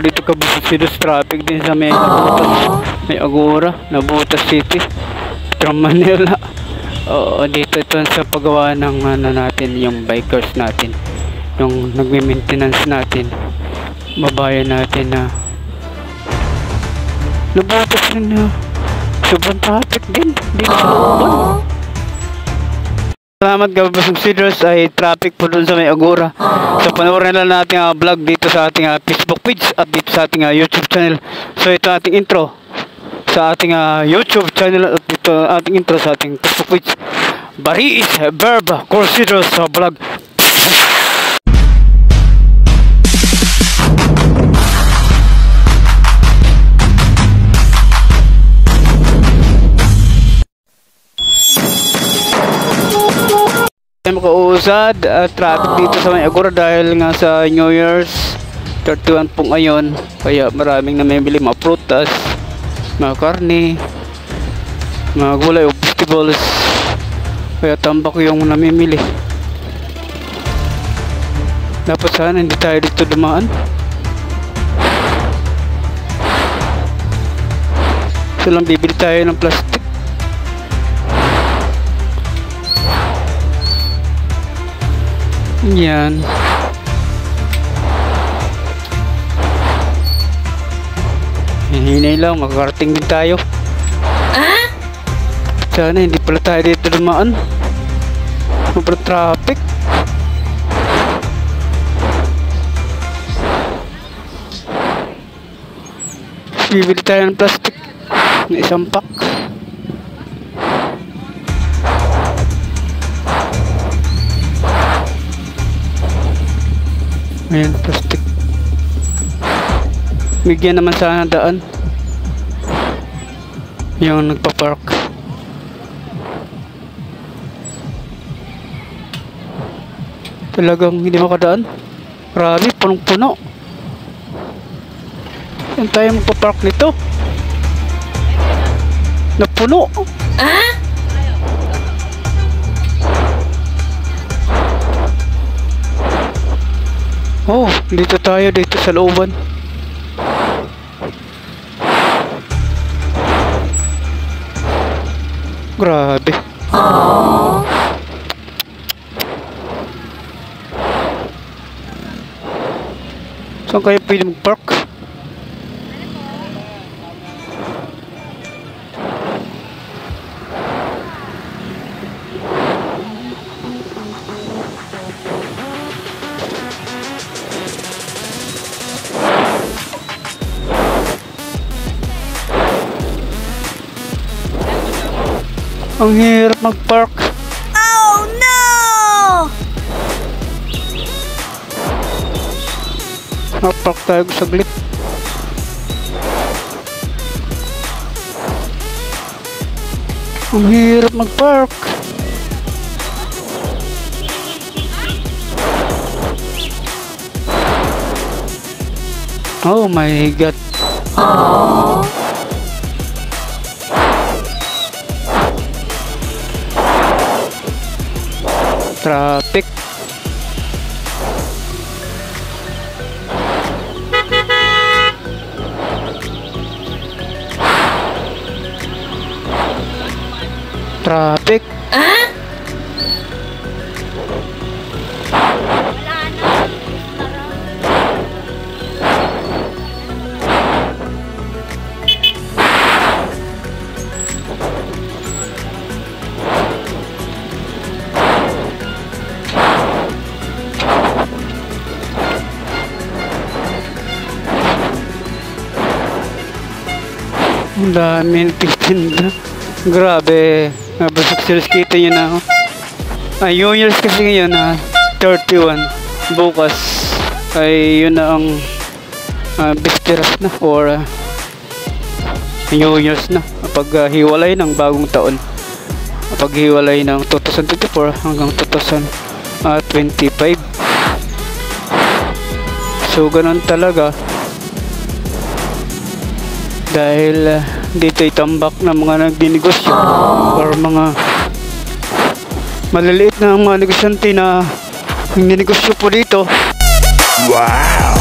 pa dito kabisidos, traffic din sa may Agora, Nabutas City, from Manila. Dito ito sa paggawa ng natin, yung bikers natin, yung nagme-maintenance natin, babayan natin na Nabutas rin na sobrang traffic din dito sa looban. Salamat Kabisig Seeders, ay traffic po dun sa may Agora. So panoorin lang natin ang vlog dito sa ating Facebook page at dito sa ating YouTube channel. So ito ating intro sa ating YouTube channel at dito ating intro sa ating Facebook page. Bariis Verb Seeders sa vlog. Makausad traffic dito sa may Agora dahil nga sa New Year's 31 po ngayon, kaya maraming namimili mga prutas, mga karne, mga gulay o vegetables, kaya tambak yung namimili. Dapat sana hindi tayo dito dumaan. So lang bibili tayo ng plastic. Yan. Hinay lang, makakarating din tayo. Sana hindi pala tayo dito dumaan. Sobrang traffic. Bibili tayo ng plastic na isang pack. Ayan, plastic. Bigyan naman sana daan yung nagpa-park. Talagang hindi makadaan. Grabe, punong-puno. Saan tayo magpa-park nito? Napuno. Oh, dito tayo, dito sa looban. Grabe. Saan kayo pwede mag-park? Ang hirap mag-park. Oh no! Mag-park tayo saglit. Ang hirap mag-park. Oh my God. Traffic. Traffic. Ang dami nagtitinda. Grabe. Nabasok sila, kita nyo na. New Year's kasi ngayon 31. Bukas ay yun na ang bisperas na or New Year's na. Kapag hiwalay ng bagong taon. Kapag hiwalay ng 2024 hanggang 2025. So ganun talaga. Dahil dito itambak ng mga nagdinegosyo or mga maliliit na mga negosyante na nagdinegosyo po dito. Wow!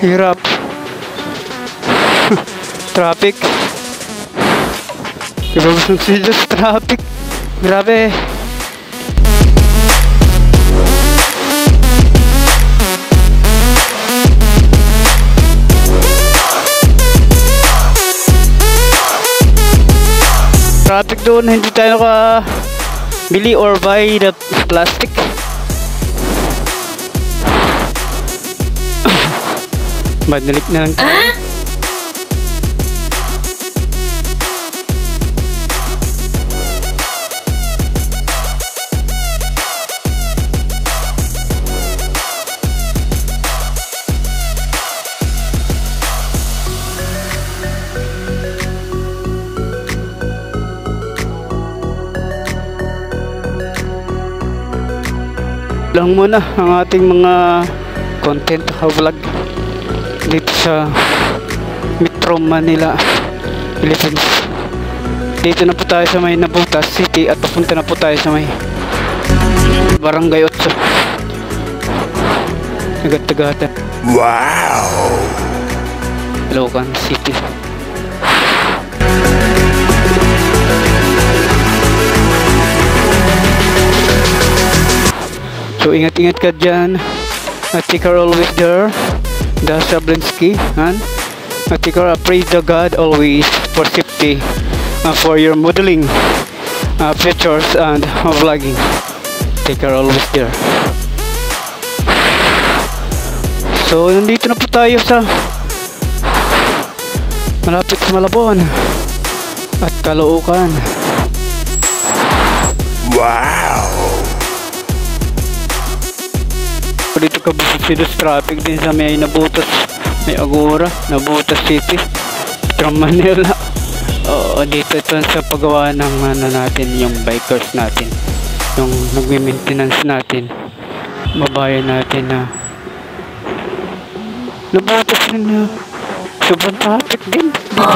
Hirap. Traffic. Ibabas ng silos, traffic. Grabe. Traffic doon, hindi tayo bili or buy the plastic. Madalik na lang. Lang muna ang ating mga content vlog dito sa Metro Manila, Philippines. Dito na po tayo sa may Navotas City at papunta na po tayo sa may Barangay 8 Tagat-Tagata. Wow! Locan City. So ingat-ingat ka dyan. Take care always there. Dasha Blinsky. Take care, praise the God always for safety, for your modeling pictures and vlogging. Take care always there. So nandito na po tayo sa malapit sa Malabon at Caloocan. Wow! Dito ka busidos traffic din sa may Navotas, may Agora, Navotas City, from Manila. Dito ito sa paggawa ng natin, yung bikers natin, yung nagme-maintenance natin, babayan natin na Navotas rin na sobrang traffic din dito.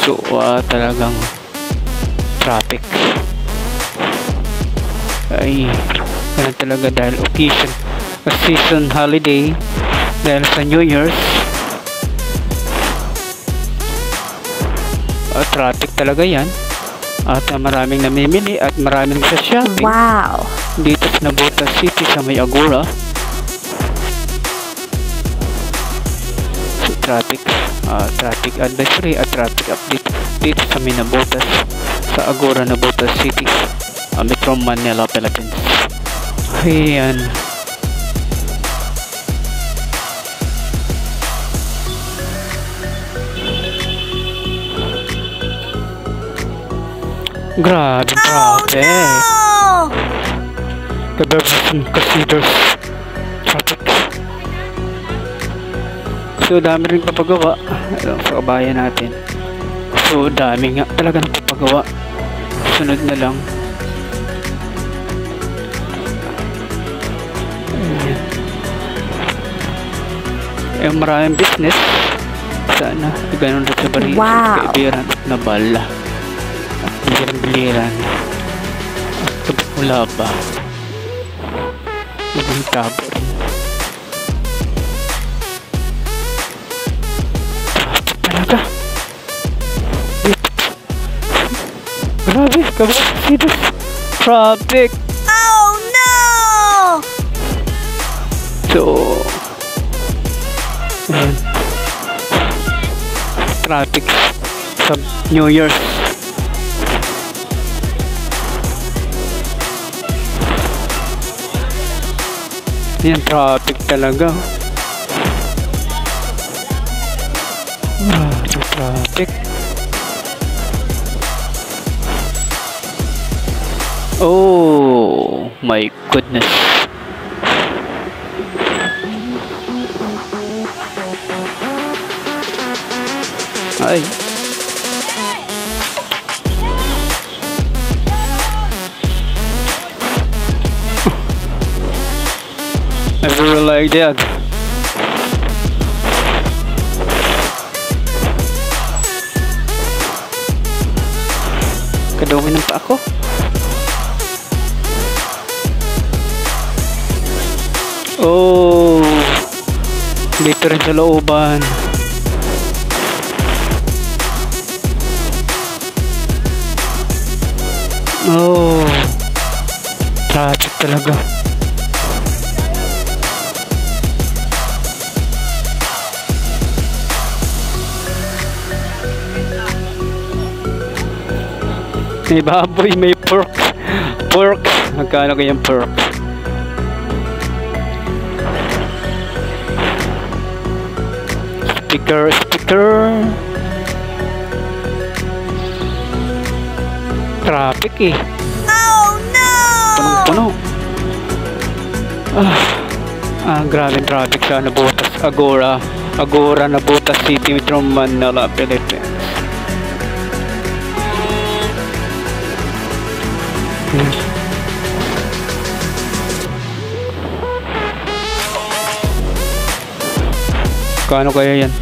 So talagang traffic ay ganun talaga dahil occasion, a season holiday dahil sa New Year's. Traffic talaga yan at maraming namimili at maraming sa shopping. Wow! Dito sa Navotas City sa may Agora. Traffic advisory at traffic update dito sa may Navotas, sa Agora, Navotas City, Metro Manila, Philippines. Ayan. Grabe, grabe. Kaberson considers traffic. So dami rin papagawa sa kabayan natin. So dami nga talaga ng papagawa. Sunod na lang. Ayan. Maraming business. Sana ganun rin sa Baril. Wow. Kaibiran at Nabala. At biliran-biliran. At wala ba? Ibang tabo rin. Talaga. Grabe, kabasidos. Traffic. Oh no! So, ayan. Traffic sa New Year's. Ayan, traffic talaga. Traffic. Oh my goodness. Ay. I really like that. Kadumi ng pa ako. Oh, Dito rin sa looban. Oh, traffic talaga. May baboy, may pork. Pork. Magkano kayang pork? Speaker. Traffic eh. Oh no! Punong-puno. Grabe traffic sa Nabotas, Agora, Nabotas City, Metro Manila, Philippines. Kano kaya yan?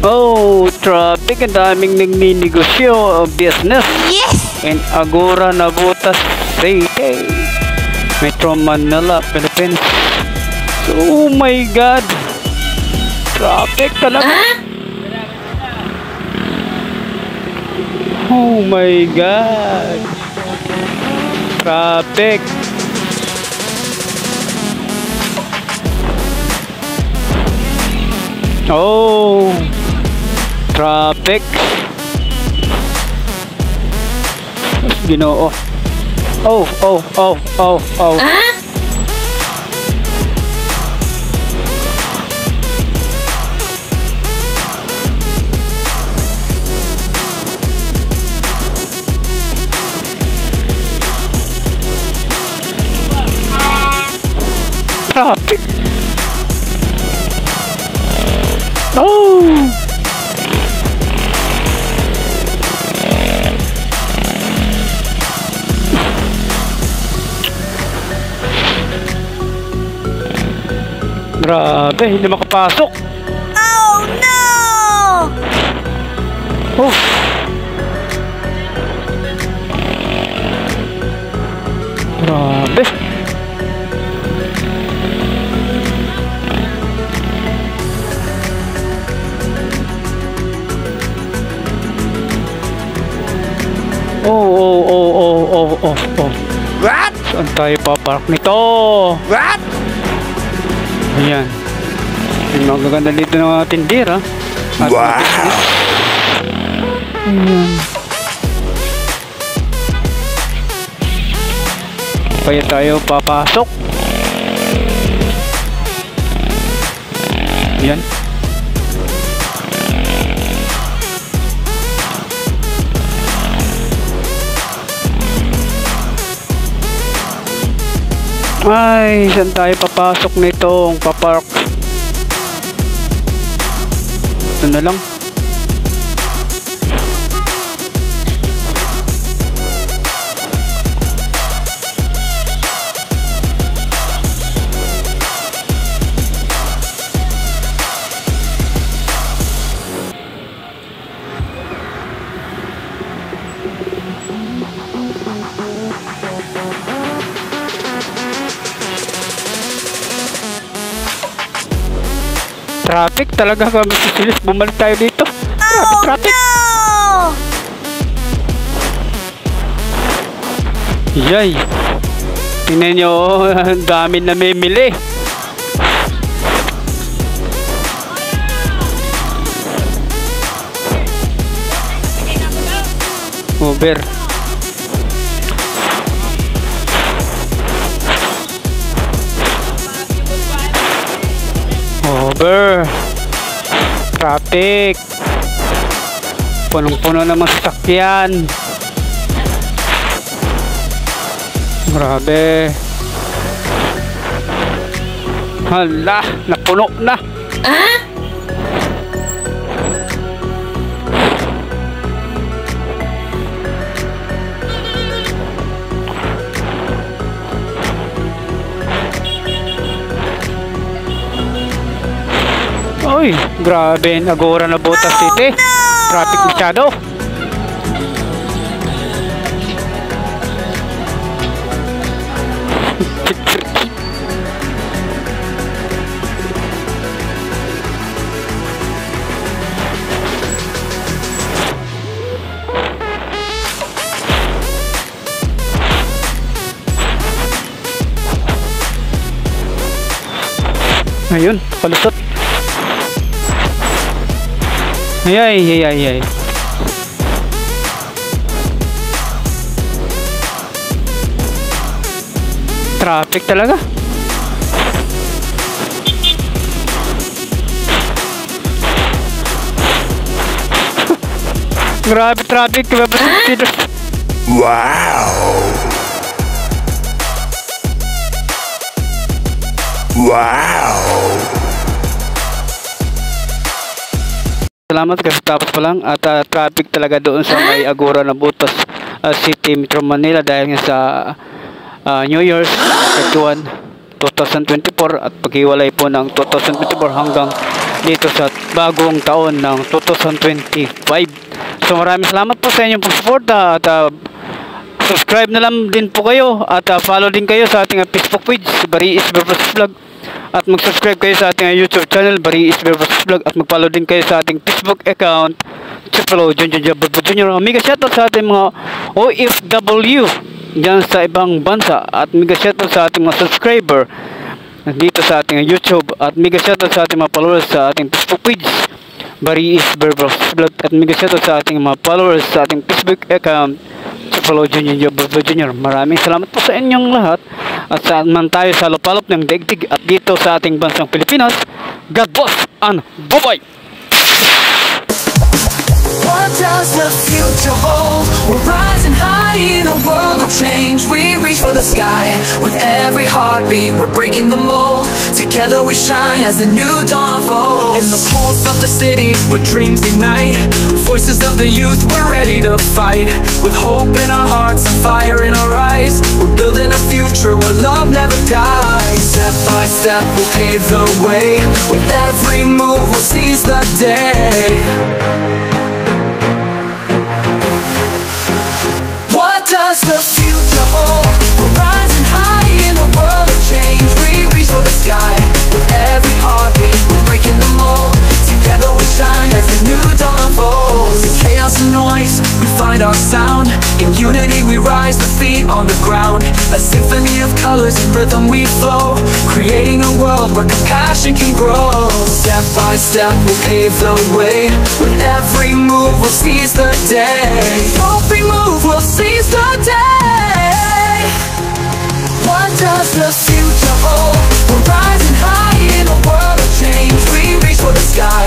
Oh, traffic. Ang daming nagninegosyo business. Yes! In Agora, Nabotas City, Metro Manila, Philippines. Oh my God! Traffic talaga. Oh my God! Traffic. Oh, traffic. Ginoo. Oh. Traffic. Oh. Grabe, hindi makapasok. Oh no! Oh. Grabe. Oh. What? Saan tayo papark nito? What? Ayan. Yung magaganda dito ng mga tindera. Wow! Ayan. Kaya tayo papasok. Ayan. Ay, saan tayo papasok nitong papark? Ito na lang. Traffic talaga kami si Silis. Bumalik tayo dito. Oh Traffic. no! Yay. Tingnan nyo, ang dami na mimili. Uber. Uber. Traffic. Punong-puno ng mga sasakyan. Grabe. Hala, napuno na. Uy, grabe, Agora na Botas City. Traffic masyado. Ayun, palusot. Ay. Traffic talaga. Grabe traffic. Wow. Salamat kasi tapos pa lang at traffic talaga doon sa may Agora na Botas City, Metro Manila dahil nga sa New Year's 31, 2024 at paghiwalay po ng 2024 hanggang dito sa bagong taon ng 2025. So maraming salamat po sa inyong pagsuporta at subscribe na lang din po kayo at follow din kayo sa ating Facebook page, Bariis Verbos Vlog. At mag-subscribe kayo sa ating YouTube channel, Bariis Verbos Vlog. At mag-follow din kayo sa ating Facebook account, Chipolo Junior. Mega shoutout sa ating mga OFW dyan sa ibang bansa. At mega shoutout sa ating mga subscriber dito sa ating YouTube. At mega shoutout sa ating mga followers sa ating Facebook page, Bariis Verbos Vlog. At mega shoutout sa ating mga followers sa ating Facebook account, Chipolo Junior. Maraming salamat po sa inyong lahat. At saan man tayo sa lupalop ng daigdig at dito sa ating bansang Pilipinas, God bless and bye-bye! What does the future hold? We're rising high in a world of change. We reach for the sky with every heartbeat. We're breaking the mold. Together we shine as the new dawn falls. In the pulse of the city, where dreams ignite. Voices of the youth, we're ready to fight. With hope in our hearts and fire in our eyes. We're building a future where love never dies. Step by step we'll pave the way. With every move we'll seize the day. What does the future hold? We're rising high in a world of change. We reach for the sky with every heartbeat. We're breaking the mold. Together we shine as the new dawn falls. In chaos and noise, we find our sound. In unity we rise with feet on the ground. A symphony of colors and rhythm we flow, creating a world where compassion can grow. Step by step we'll pave the way. With every move we'll seize the day. Every move we'll seize the day. What does the future hold? We're rising high in a world of change. We reach for the sky